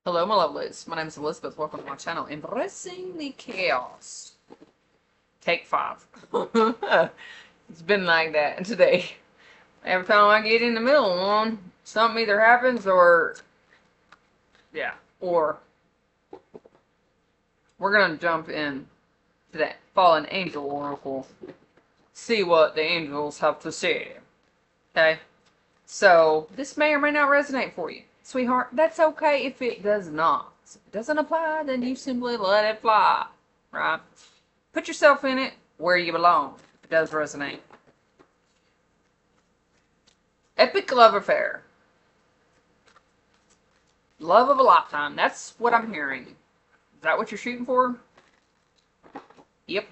Hello, my lovelies. My name is Elizabeth. Welcome to my channel, Embracing the Chaos. Take 5. It's been like that today. Every time I get in the middle of one, something either happens or, yeah, or we're gonna jump in to that fallen angel oracle, see what the angels have to say. Okay? So, this may or may not resonate for you. Sweetheart, that's okay if it does not. If it doesn't apply, then you simply let it fly. Right? Put yourself in it where you belong, if it does resonate. Epic love affair. Love of a lifetime. That's what I'm hearing. Is that what you're shooting for? Yep.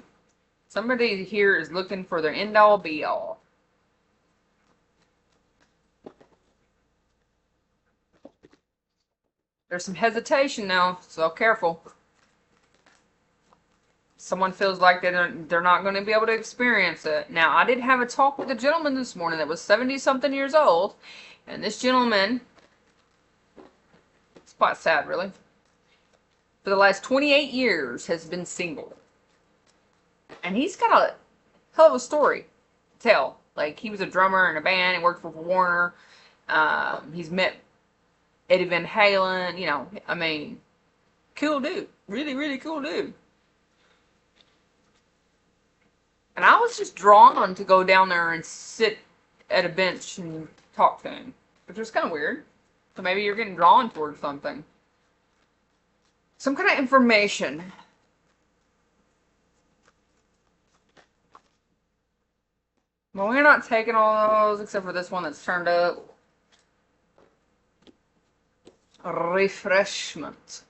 Somebody here is looking for their end-all be-all. There's some hesitation now, so careful. Someone feels like they're not going to be able to experience it. Now, I did have a talk with a gentleman this morning that was 70-something years old, and this gentleman, it's quite sad, really, for the last 28 years has been single. And he's got a hell of a story to tell. Like, he was a drummer in a band and worked for Warner. He's met Eddie Van Halen, you know, I mean, cool dude. Really, really cool dude. And I was just drawn to go down there and sit at a bench and talk to him, which was kind of weird. So maybe you're getting drawn towards something. Some kind of information. Well, we're not taking all those except for this one that's turned up. Refreshment.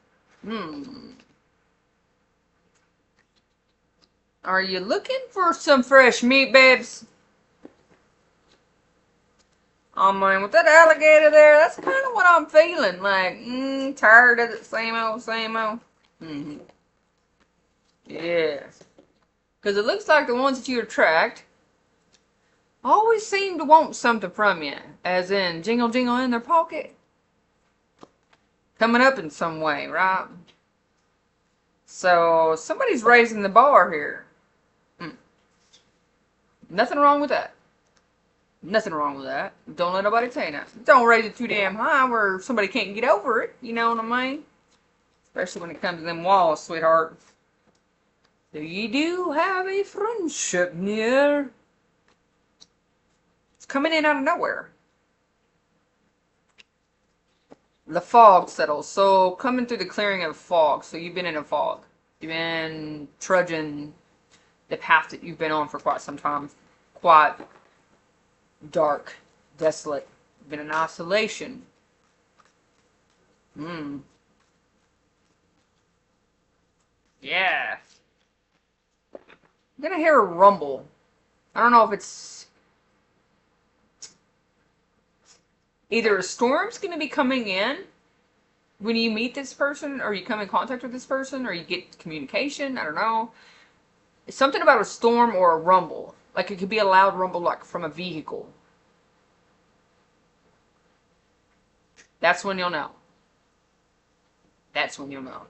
Are you looking for some fresh meat, babes? Oh man, with that alligator there, that's kind of what I'm feeling. Like, tired of the same old, same old. Yes. Because it looks like the ones that you attract always seem to want something from you. As in, jingle jingle in their pocket. Coming up in some way, right? So, somebody's raising the bar here. Nothing wrong with that. Nothing wrong with that. Don't let nobody tell you that. Don't raise it too damn high where somebody can't get over it. You know what I mean? Especially when it comes to them walls, sweetheart. You do have a friendship near. It's coming in out of nowhere. The fog settles. So, coming through the clearing of fog. So, you've been in a fog. You've been trudging the path that you've been on for quite some time. Quite dark, desolate. You've been in isolation. Yeah. I'm gonna hear a rumble. I don't know if it's either a storm's gonna be coming in when you meet this person, or you come in contact with this person, or you get communication. I don't know. It's something about a storm or a rumble. Like, it could be a loud rumble, like from a vehicle. That's when you'll know. That's when you'll know.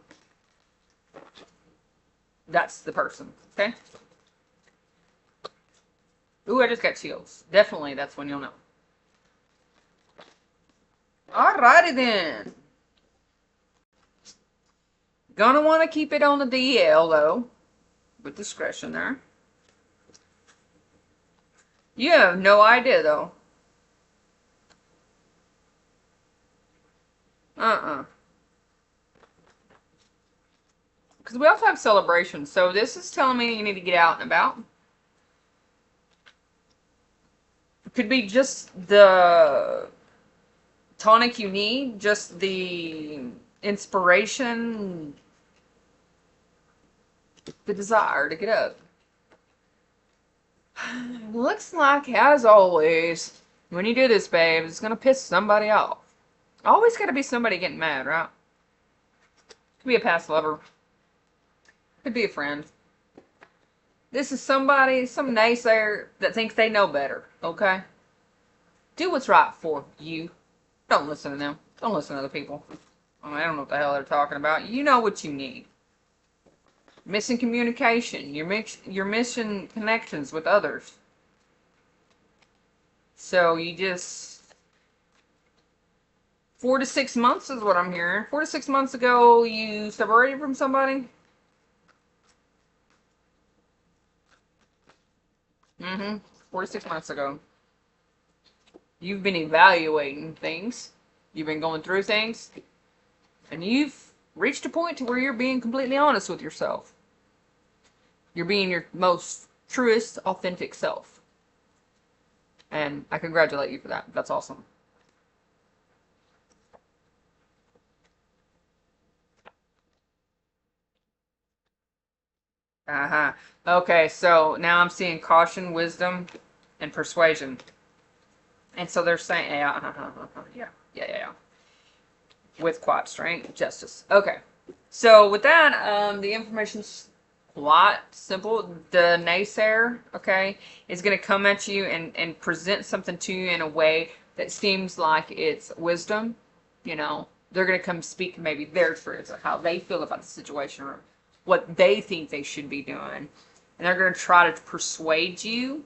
That's the person. Okay? Ooh, I just got chills. Definitely, that's when you'll know. Alrighty then. Gonna want to keep it on the DL, though. With discretion there. You have no idea, though. Because we also have celebrations. So this is telling me you need to get out and about. It could be just the tonic you need. Just the inspiration. The desire to get up. Looks like, as always, when you do this, babe, it's going to piss somebody off. Always got to be somebody getting mad, right? Could be a past lover. Could be a friend. This is somebody, some naysayer that thinks they know better, okay? Do what's right for you. Don't listen to them. Don't listen to other people. I don't know what the hell they're talking about. You know what you need. Missing communication. You're missing connections with others. So you just 4 to 6 months is what I'm hearing. 4 to 6 months ago, you separated from somebody. 4 to 6 months ago. You've been evaluating things. You've been going through things. And you've reached a point to where you're being completely honest with yourself. You're being your most truest, authentic self. And I congratulate you for that. That's awesome. Uh-huh. Okay, so now I'm seeing caution, wisdom, and persuasion. And so they're saying, yeah. With quiet strength, justice. Okay. So with that, the information's a lot simple. The naysayer, okay, is going to come at you and present something to you in a way that seems like it's wisdom. You know, they're going to come speak maybe their truths, how they feel about the situation or what they think they should be doing. And they're going to try to persuade you.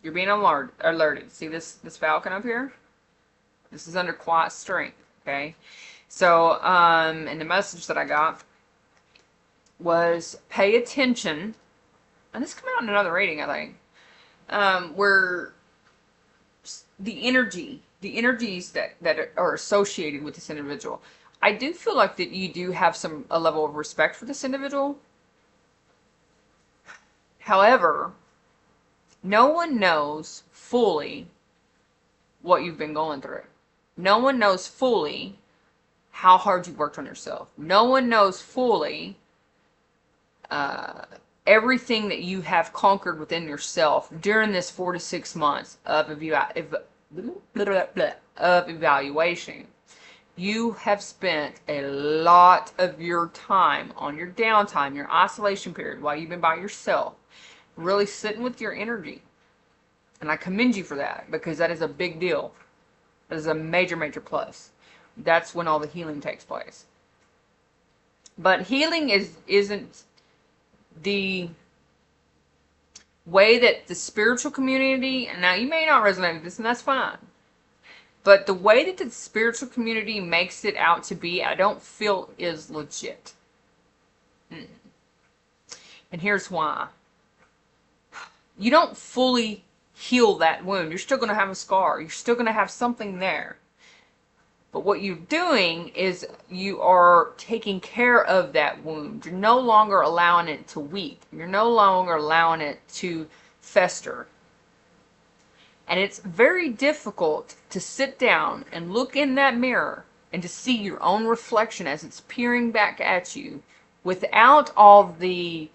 You're being alerted. See this falcon up here? This is under quiet strength, okay? So, and the message that I got was pay attention, and this came out in another reading, I think, where the energies that are associated with this individual. I do feel like that you do have a level of respect for this individual. However, no one knows fully what you've been going through. No one knows fully how hard you worked on yourself. No one knows fully everything that you have conquered within yourself during this 4 to 6 months of evaluation. You have spent a lot of your time on your downtime, your isolation period, while you've been by yourself, really sitting with your energy. And I commend you for that, because that is a big deal. That is a major, major plus. That's when all the healing takes place. But healing isn't the way that the spiritual community, and now you may not resonate with this, and that's fine. But the way that the spiritual community makes it out to be, I don't feel is legit. And here's why. You don't fully heal that wound. You're still going to have a scar. You're still going to have something there. But what you're doing is you are taking care of that wound. You're no longer allowing it to weep. You're no longer allowing it to fester. And it's very difficult to sit down and look in that mirror and to see your own reflection as it's peering back at you without all the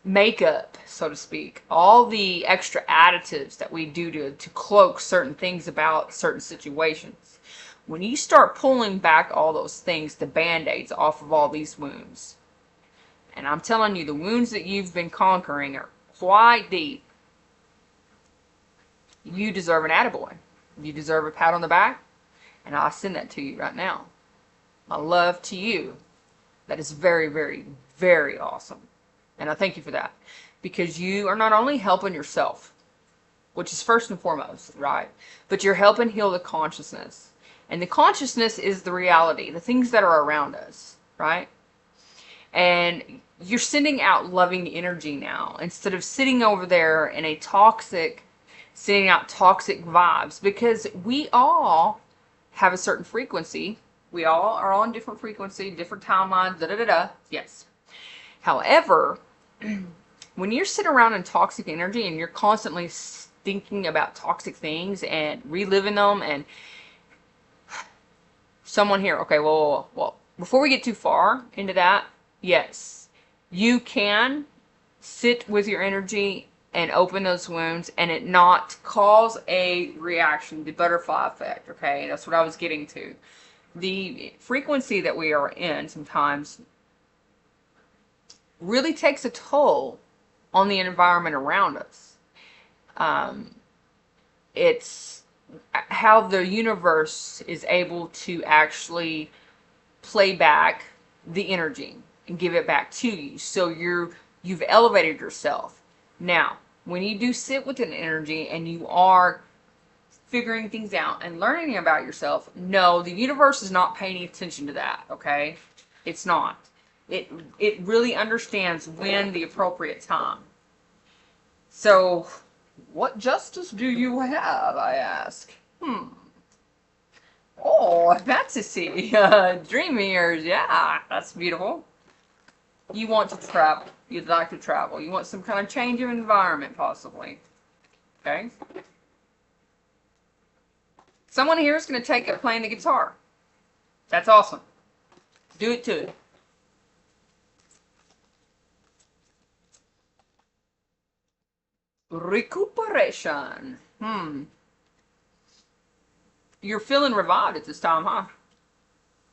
makeup, so to speak, all the extra additives that we do to cloak certain things about certain situations. When you start pulling back all those things, the band-aids off of all these wounds, and I'm telling you, the wounds that you've been conquering are quite deep, you deserve an attaboy. You deserve a pat on the back, and I'll send that to you right now. My love to you. That is very, very, very awesome. And I thank you for that. Because you are not only helping yourself, which is first and foremost, right? But you're helping heal the consciousness. And the consciousness is the reality, the things that are around us, right? And you're sending out loving energy now, instead of sitting over there in a sending out toxic vibes. Because we all have a certain frequency. We all are on different frequency, different timelines, Yes. However, when you're sitting around in toxic energy and you're constantly thinking about toxic things and reliving them, and someone here, okay, well, before we get too far into that, yes, you can sit with your energy and open those wounds and it not cause a reaction, the butterfly effect, okay? That's what I was getting to. The frequency that we are in sometimes really takes a toll on the environment around us. It's how the universe is able to actually play back the energy and give it back to you. So you've elevated yourself. Now, when you do sit with an energy and you are figuring things out and learning about yourself, no, the universe is not paying attention to that, okay? It's not. It really understands when the appropriate time. So, what justice do you have, I ask? Oh, fantasy. Dream ears. Yeah, that's beautiful. You want to travel. You'd like to travel. You want some kind of change of environment, possibly. Okay? Someone here is going to take up playing the guitar. That's awesome. Do it too. Recuperation. You're feeling revived at this time, huh?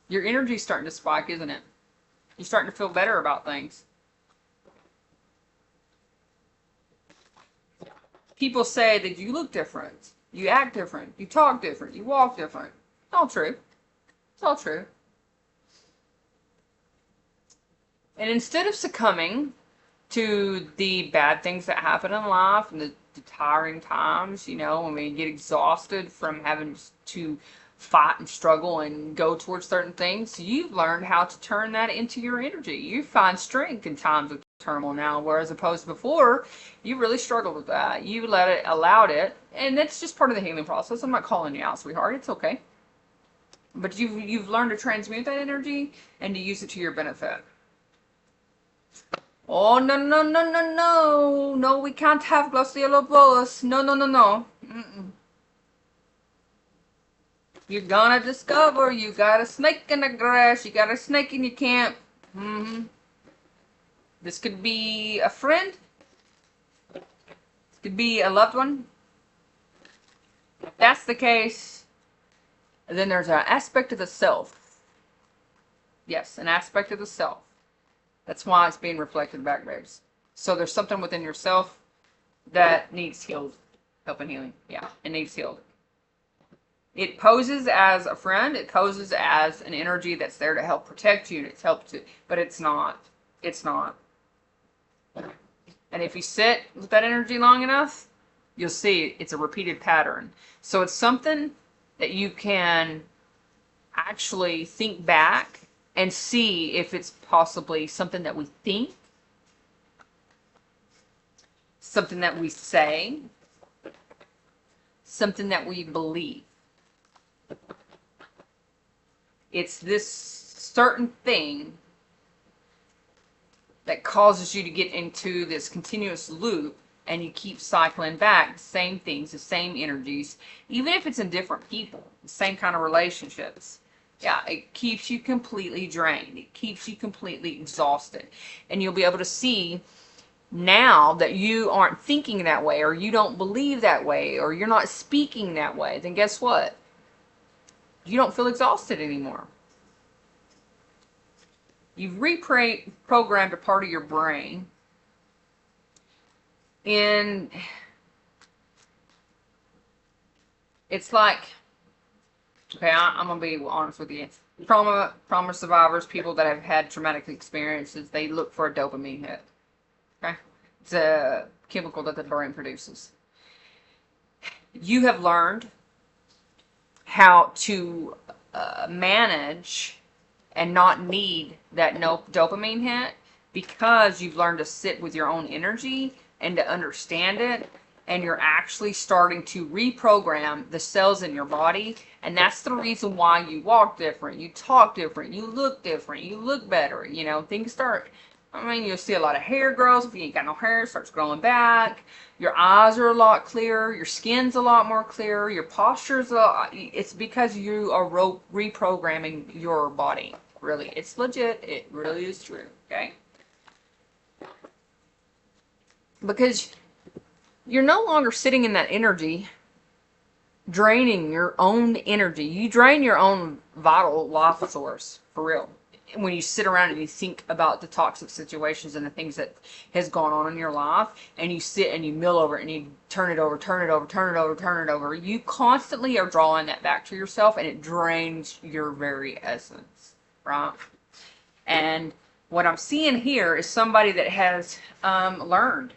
Your energy's starting to spike, isn't it? You're starting to feel better about things. People say that you look different, you act different, you talk different, you walk different. It's all true. It's all true. And instead of succumbing to the bad things that happen in life and the tiring times, you know, when we get exhausted from having to fight and struggle and go towards certain things, you've learned how to turn that into your energy. You find strength in times of turmoil now, whereas opposed to before, you really struggled with that. You allowed it, and that's just part of the healing process. I'm not calling you out, sweetheart. It's okay. But you've learned to transmute that energy and to use it to your benefit. Oh, no, no, no, no, no. No, we can't have Glossy Lobos. No, no, no, no. You're gonna discover you got a snake in the grass. You got a snake in your camp. This could be a friend. This could be a loved one. If that's the case, then there's an aspect of the self. Yes, an aspect of the self. That's why it's being reflected back, babes. So there's something within yourself that needs healed. Help and healing. Yeah, it needs healed. It poses as a friend. It poses as an energy that's there to help protect you. It's helped to, but it's not. It's not. And if you sit with that energy long enough, you'll see it's a repeated pattern. So it's something that you can actually think back and see if it's possibly something that we think, something that we say, something that we believe. It's this certain thing that causes you to get into this continuous loop, and you keep cycling back the same things, the same energies, even if it's in different people, the same kind of relationships. Yeah, it keeps you completely drained. It keeps you completely exhausted. And you'll be able to see now that you aren't thinking that way, or you don't believe that way, or you're not speaking that way, then guess what? You don't feel exhausted anymore. You've reprogrammed a part of your brain, and it's like, okay, I'm going to be honest with you. Trauma survivors, people that have had traumatic experiences, they look for a dopamine hit. Okay? It's a chemical that the brain produces. You have learned how to manage and not need that dopamine hit because you've learned to sit with your own energy and to understand it, and you're actually starting to reprogram the cells in your body, and that's the reason why you walk different, you talk different, you look different, you look better, you know, things start, I mean, you'll see a lot of hair growth. If you ain't got no hair, it starts growing back. Your eyes are a lot clearer. Your skin's a lot more clear. Your posture's it's because you are reprogramming your body. Really, it's legit. It really is true. Okay? Because you're no longer sitting in that energy, draining your own energy. You drain your own vital life source, for real. when you sit around and you think about the toxic situations and the things that has gone on in your life, and you sit and you mill over it and you turn it over, turn it over, turn it over, turn it over, you constantly are drawing that back to yourself, and it drains your very essence, right? And what I'm seeing here is somebody that has learned.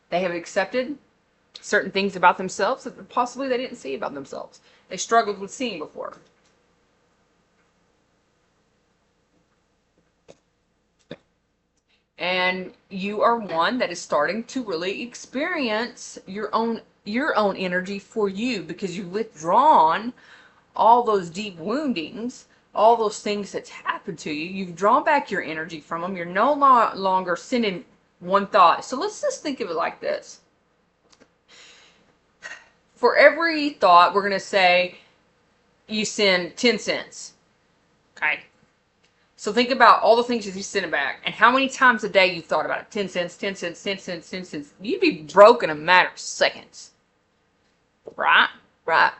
They have accepted certain things about themselves that possibly they didn't see about themselves. They struggled with seeing before. And you are one that is starting to really experience your own energy for you, because you've withdrawn all those deep woundings, all those things that's happened to you. You've drawn back your energy from them. You're no longer sending one thought. So let's just think of it like this. For every thought, we're going to say you send 10 cents. Okay? So think about all the things that you send it back, and how many times a day you thought about it. 10 cents, 10 cents, 10 cents, 10 cents. You'd be broke in a matter of seconds. Right? Right.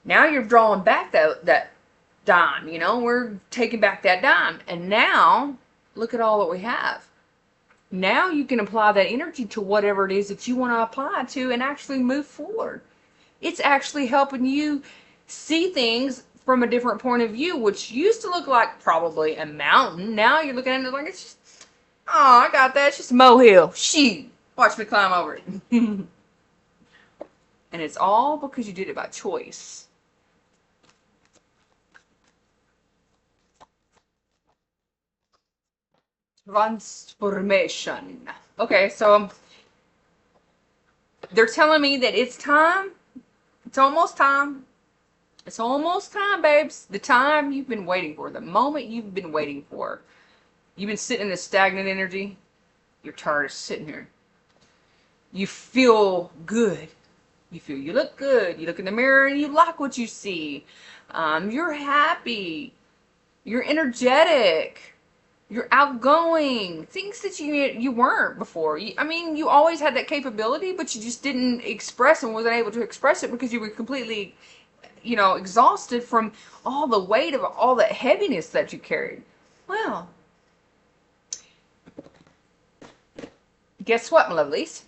Now you're drawing back that dime, you know, we're taking back that dime. And now, look at all that we have. Now you can apply that energy to whatever it is that you want to apply to and actually move forward. It's actually helping you see things from a different point of view, which used to look like probably a mountain. Now you're looking at it like it's just, oh, I got that. It's just a molehill. Shoot. Watch me climb over it. And it's all because you did it by choice. Transformation. Okay, so they're telling me that it's time. It's almost time. It's almost time, babes. The time you've been waiting for. The moment you've been waiting for. You've been sitting in this stagnant energy. You're tired of sitting here. You feel good. You look good. You look in the mirror and you like what you see. You're happy. You're energetic. You're outgoing. Things that you weren't before. You always had that capability, but you just didn't express and wasn't able to express it because you were completely, exhausted from all the weight of all that heaviness that you carried. Well, guess what, my lovelies?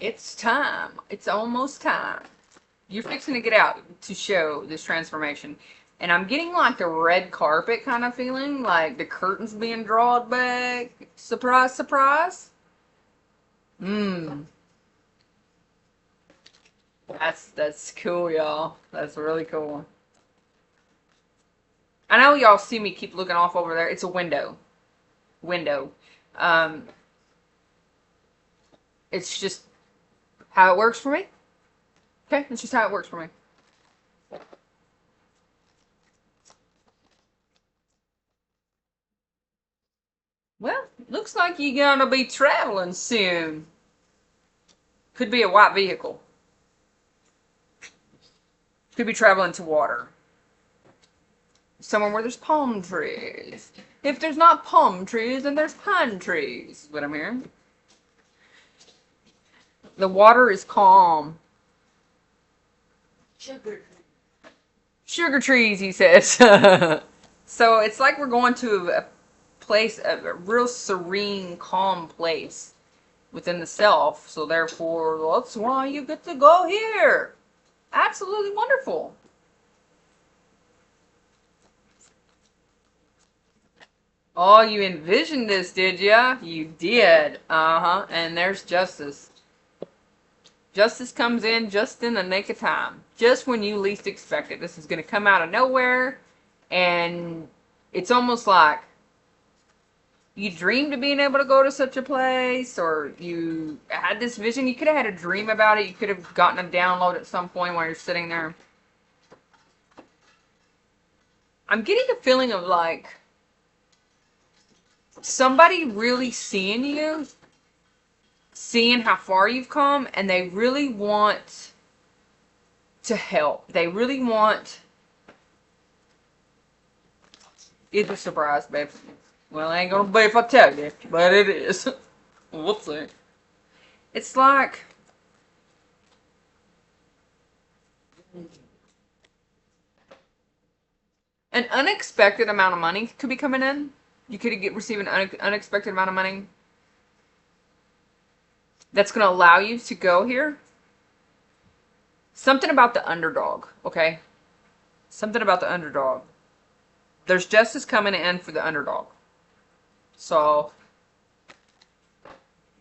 It's time. It's almost time. You're fixing to get out to show this transformation. And I'm getting like the red carpet kind of feeling, like the curtains being drawn back. Surprise, surprise. That's cool, y'all. That's really cool. I know y'all see me keep looking off over there. It's a window. It's just how it works for me. Okay, it's just how it works for me. Well, looks like you're gonna be traveling soon. Could be a white vehicle. Could be traveling to water. Somewhere where there's palm trees. If there's not palm trees, then there's pine trees, is what I'm hearing. The water is calm. Sugar trees, he says. So it's like we're going to a place, a real serene, calm place within the self. So therefore, that's why you get to go here. Absolutely wonderful. Oh, you envisioned this, did ya? You did. Uh-huh. And there's justice. Justice comes in just in the nick of time. Just when you least expect it. This is going to come out of nowhere. And it's almost like you dreamed of being able to go to such a place, or you had this vision. You could have had a dream about it. You could have gotten a download at some point while you're sitting there. I'm getting a feeling of like somebody really seeing you, seeing how far you've come, and they really want to help. They really want... It's a surprise, babe. Well, it ain't gonna be if I tell you, but it is. Whoopsie. It's like... An unexpected amount of money could be coming in. You could receive an unexpected amount of money that's going to allow you to go here. Something about the underdog, okay? Something about the underdog. There's justice coming in for the underdog. So,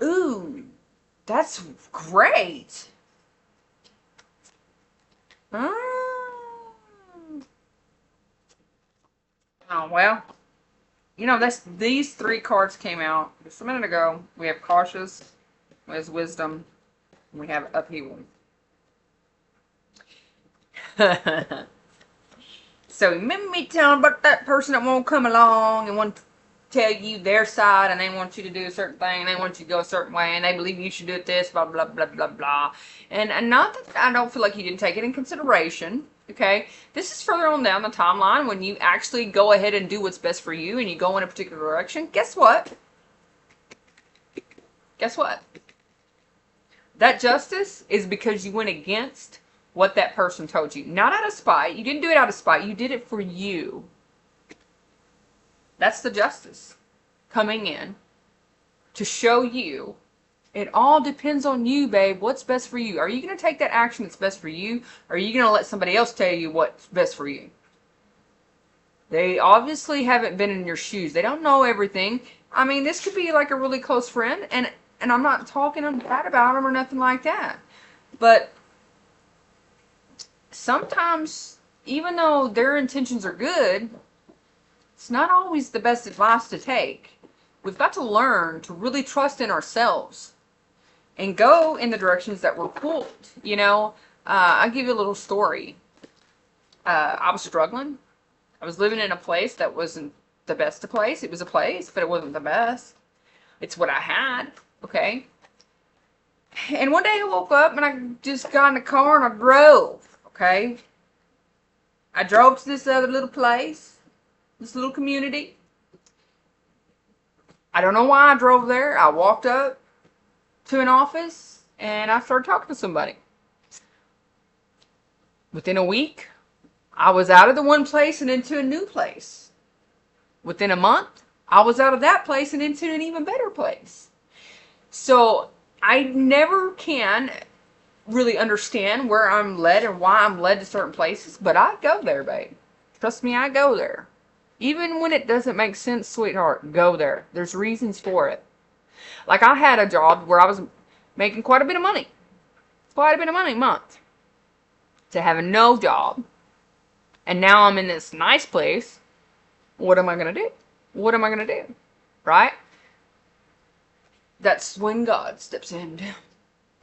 ooh, that's great. Oh, well, you know, these three cards came out just a minute ago. We have cautious, we have wisdom, and we have upheaval. So remember me telling about that person that won't come along and want to tell you their side, and they want you to do a certain thing, and they want you to go a certain way, and they believe you should do it this, blah, blah, blah, blah, blah. And not that I don't feel like you didn't take it in consideration, okay? This is further on down the timeline when you actually go ahead and do what's best for you, and you go in a particular direction. Guess what? Guess what? That justice is because you went against what that person told you. Not out of spite. You didn't do it out of spite. You did it for you. That's the justice coming in to show you. It all depends on you, babe. What's best for you? Are you going to take that action that's best for you? Or are you going to let somebody else tell you what's best for you? They obviously haven't been in your shoes. They don't know everything. I mean, this could be like a really close friend. And I'm not talking bad about them or nothing like that. But sometimes, even though their intentions are good, it's not always the best advice to take. We've got to learn to really trust in ourselves and go in the directions that we're pulled. You know, I'll give you a little story. I was struggling. I was living in a place that wasn't the best place. It was a place, but it wasn't the best. It's what I had, okay? And one day I woke up and I just got in the car and I drove. Okay, I drove to this other little place, this little community. I don't know why I drove there. I walked up to an office and I started talking to somebody. Within a week, I was out of the one place and into a new place. Within a month, I was out of that place and into an even better place. So I never can really understand where I'm led and why I'm led to certain places, but I go there, babe. Trust me, I go there. Even when it doesn't make sense, sweetheart, go there. There's reasons for it. Like, I had a job where I was making quite a bit of money. Quite a bit of money a month. To have no job. And now I'm in this nice place. What am I going to do? What am I going to do? Right? That's when God steps in.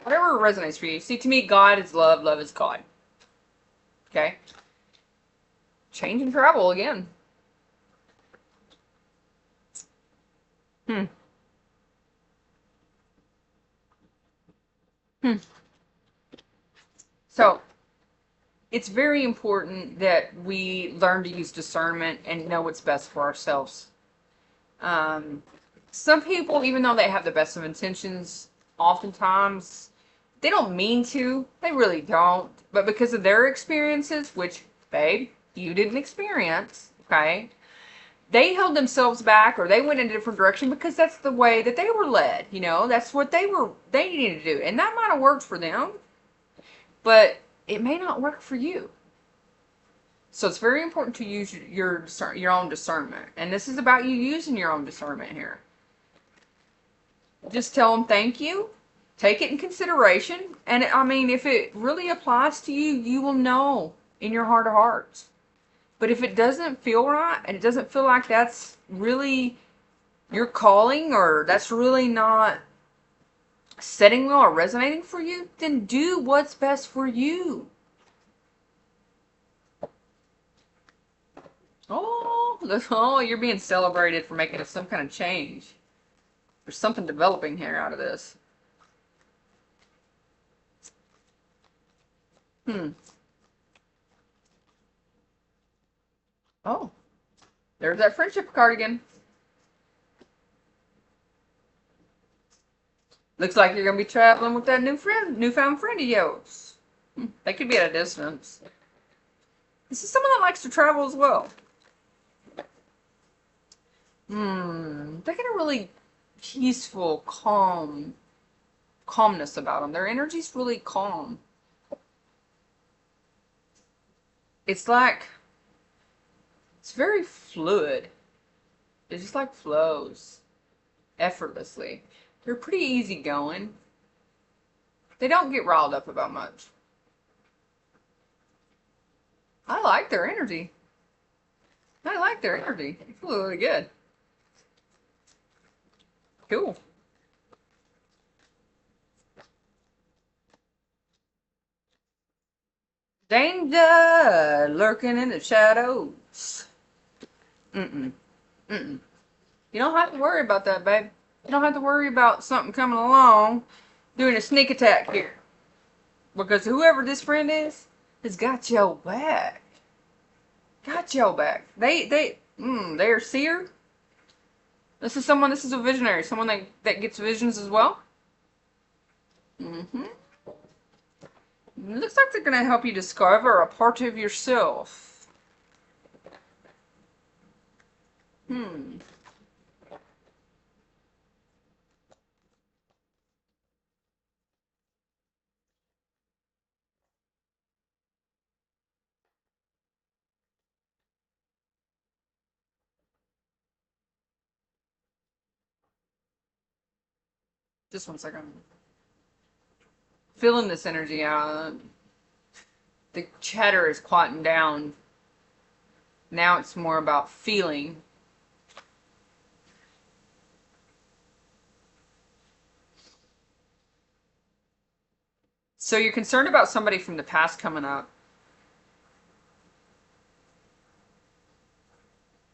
Whatever resonates for you. See, to me, God is love. Love is God. Okay? Change and travel again. So, it's very important that we learn to use discernment and know what's best for ourselves. Some people, even though they have the best of intentions, oftentimes they don't mean to. They really don't. But because of their experiences, which, babe, you didn't experience, okay? They held themselves back or they went in a different direction because that's the way that they were led, you know? That's what they needed to do. And that might have worked for them, but it may not work for you. So it's very important to use your own discernment. And this is about you using your own discernment here. Just tell them thank you. Take it in consideration. And I mean, if it really applies to you, you will know in your heart of hearts. But if it doesn't feel right, and it doesn't feel like that's really your calling, or that's really not setting well or resonating for you, then do what's best for you. Oh, you're being celebrated for making some kind of change. There's something developing here out of this. Oh, there's that friendship card again. Looks like you're going to be traveling with that newfound friend of yours. They could be at a distance. This is someone that likes to travel as well. They get a really peaceful, calmness about them. Their energy's really calm. It's like, it's very fluid. It just like flows effortlessly. They're pretty easygoing. They don't get riled up about much. I like their energy. I like their energy. It's really good. Cool. Danger lurking in the shadows. Mm-mm. Mm-mm. You don't have to worry about that, babe. You don't have to worry about something coming along doing a sneak attack here. Because whoever this friend is has got your back. Got your back. They're seer. This is a visionary. Someone that gets visions as well. Mm-hmm. Looks like they're going to help you discover a part of yourself. Just 1 second. Feeling this energy out. The chatter is quieting down. Now it's more about feeling. So you're concerned about somebody from the past coming up.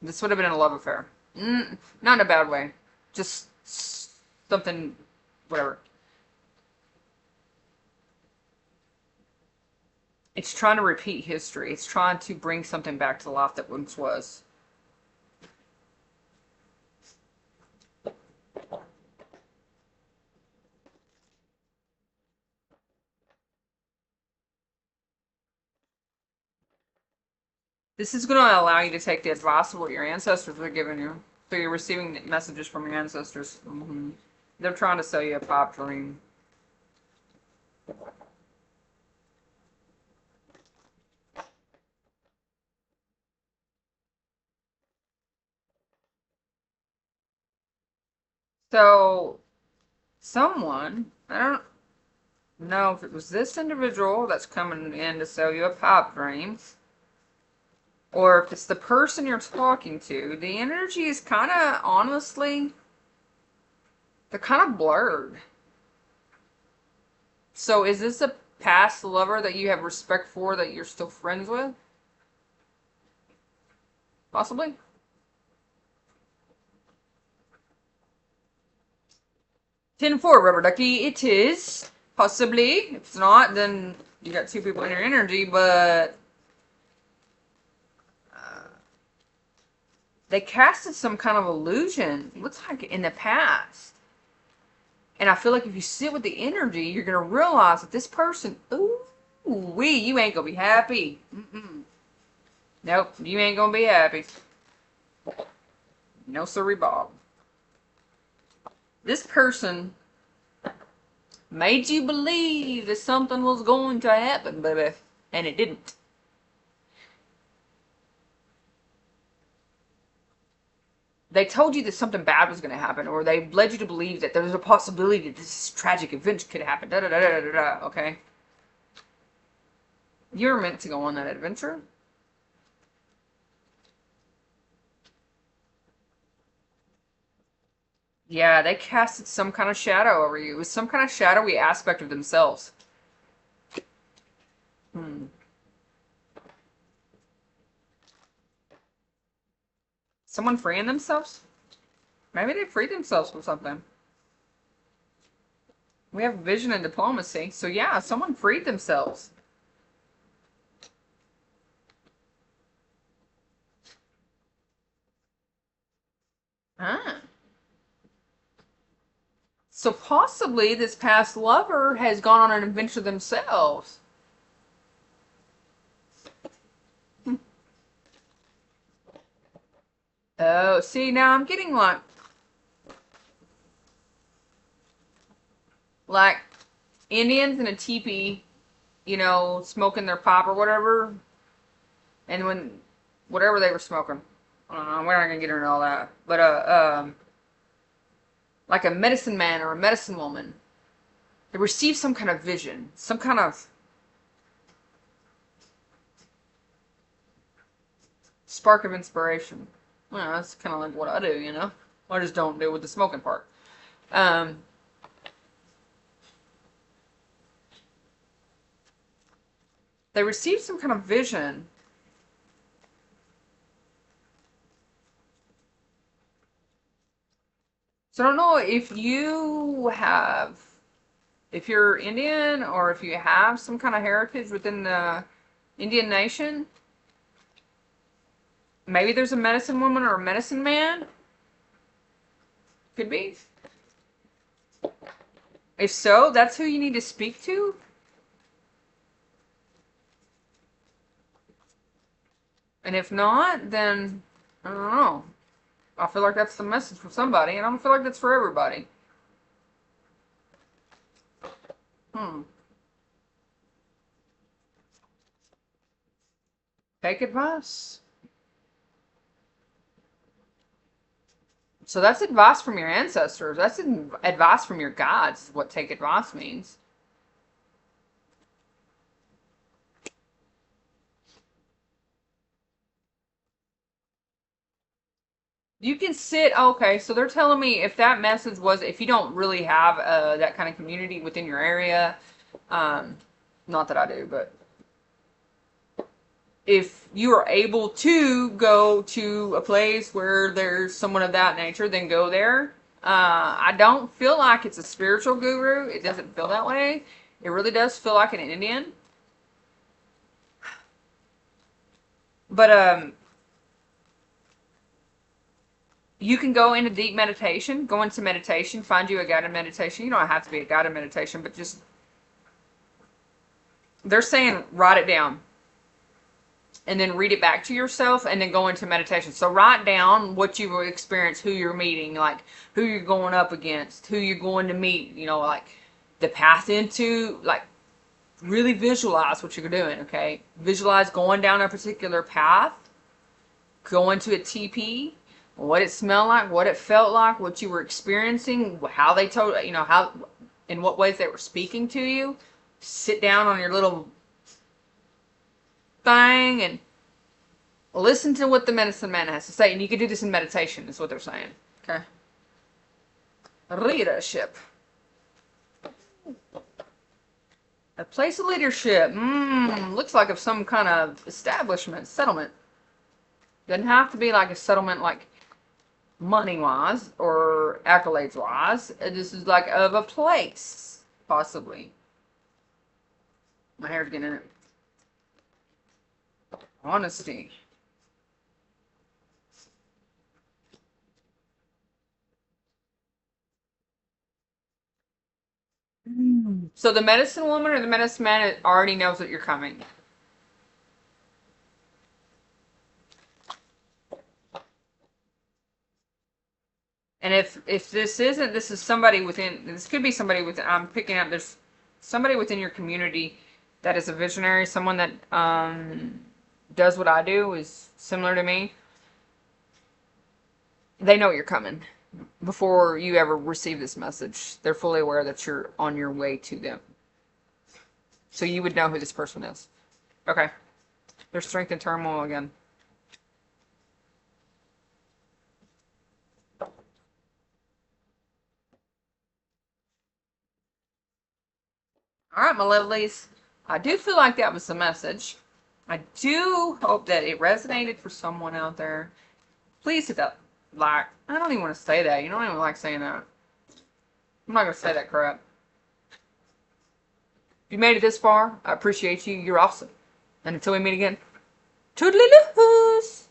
This would have been a love affair. Not in a bad way. Just something, whatever. It's trying to repeat history. It's trying to bring something back to life that once was. This is going to allow you to take the advice of what your ancestors are giving you. So you're receiving messages from your ancestors. They're trying to sell you a pipe dream. So, someone, I don't know if it was this individual that's coming in to sell you a pipe dream, or if it's the person you're talking to. The energy is kind of, honestly, they're kind of blurred. So is this a past lover that you have respect for that you're still friends with? Possibly? 10-4, rubber ducky, it is. Possibly. If it's not, then you got two people in your energy, but they casted some kind of illusion. It looks like in the past. And I feel like if you sit with the energy, you're going to realize that this person, you ain't going to be happy. Nope, you ain't going to be happy. No siree, Bob. This person made you believe that something was going to happen, baby. And it didn't. They told you that something bad was going to happen, or they led you to believe that there's a possibility that this tragic event could happen. Da da da da da da. Okay. You're meant to go on that adventure. Yeah, they casted some kind of shadow over you. It was some kind of shadowy aspect of themselves. Someone freeing themselves? Maybe they freed themselves from something. We have vision and diplomacy. So yeah, someone freed themselves. Ah. So possibly this past lover has gone on an adventure themselves. Oh, see, now I'm getting like Indians in a teepee, smoking their pop or whatever, and when whatever they were smoking, I don't know. We're not gonna get into all that, but like a medicine man or a medicine woman, they receive some kind of vision, some kind of spark of inspiration. Well, that's kind of like what I do. I just don't do with the smoking part. Um, they receive some kind of vision. So I don't know if you're Indian or if you have some kind of heritage within the Indian nation. Maybe there's a medicine woman or a medicine man. Could be. If so, that's who you need to speak to. And if not, then I don't know. I feel like that's the message for somebody, and I don't feel like that's for everybody. Take advice. So that's advice from your ancestors. That's advice from your gods, what take advice means. You can sit, okay, so they're telling me if that message was, if you don't really have that kind of community within your area, not that I do, but if you are able to go to a place where there's someone of that nature, then go there. I don't feel like it's a spiritual guru. It doesn't feel that way. It really does feel like an Indian. But you can go into deep meditation, go into meditation, find you a guided meditation. You don't have to be a guided meditation, but just, they're saying write it down and then read it back to yourself and then go into meditation. So write down what you will experience, who you're meeting, like who you're going up against, who you're going to meet, like the path into, like really visualize what you're doing, okay? Visualize going down a particular path, going to a TP, what it smelled like, what it felt like, what you were experiencing, how they told, how, in what ways they were speaking to you. Sit down on your little thing and listen to what the medicine man has to say. And you can do this in meditation, is what they're saying. Okay. Leadership. A place of leadership. Looks like of some kind of establishment, settlement. Doesn't have to be like a settlement like money-wise or accolades-wise. This is like of a place, possibly. My hair's getting in it. Honesty. So the medicine woman or the medicine man already knows that you're coming. And if this isn't, this is somebody within, this could be somebody within, I'm picking up, there's somebody within your community that is a visionary, someone that does what I do, is similar to me. They know you're coming before you ever receive this message. They're fully aware that you're on your way to them. So you would know who this person is. Okay. There's strength in turmoil again. All right, my lovelies. I do feel like that was the message. I do hope that it resonated for someone out there. Please hit that like. I don't even want to say that. You don't even like saying that. I'm not going to say that crap. If you made it this far, I appreciate you. You're awesome. And until we meet again, toodaloo-loos!